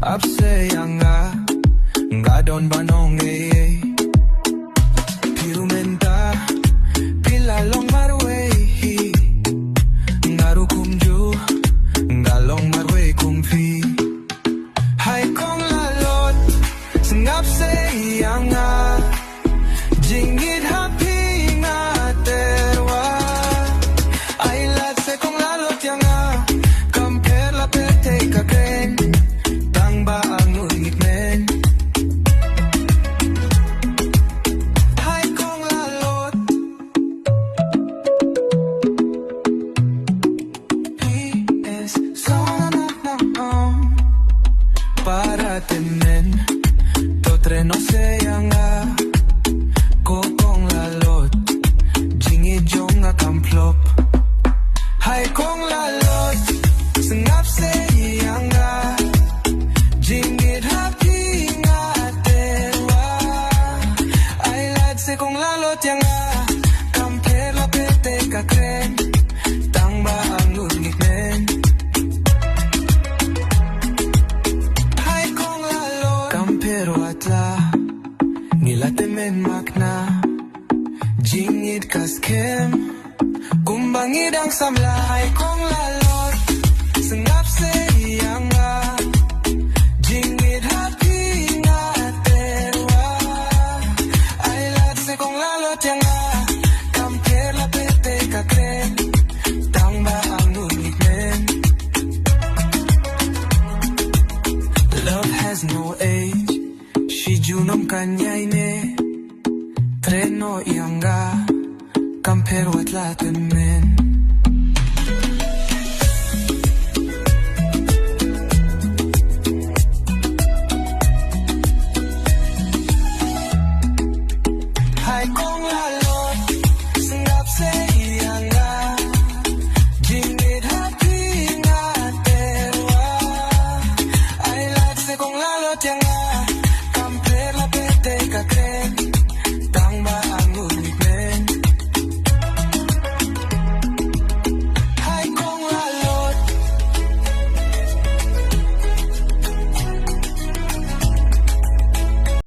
Abseyanga ngadon banonge pirumenta pilalong marwe ngarukumju ngalong marwe kumpi hai kong lalot ngapseyanga jingieid happy ngaterwa ai lat se kong lalot yanga compare la pete kakren ba ang ulit men hai kong lalot PS sohra na para tymmen totre no seyanga ko kong lalot jingieid jong akamplop hai kong lalot sengap seyanga jingieid happy ngaterwa ai lat se kong lalot yanga compare la pete kakren tang ba ang ungit men hai kong lalot compare atla nila tymmen makna jingieid kaskem kumbangid ang samla hai kong lalot sengap seyanga jingieid happy ngaterwa ai lat se kong lalot yanga compare la pete kakren tang ba ang ungit men love has no age shi junom kanyay ne treno yanga compare what la tymmen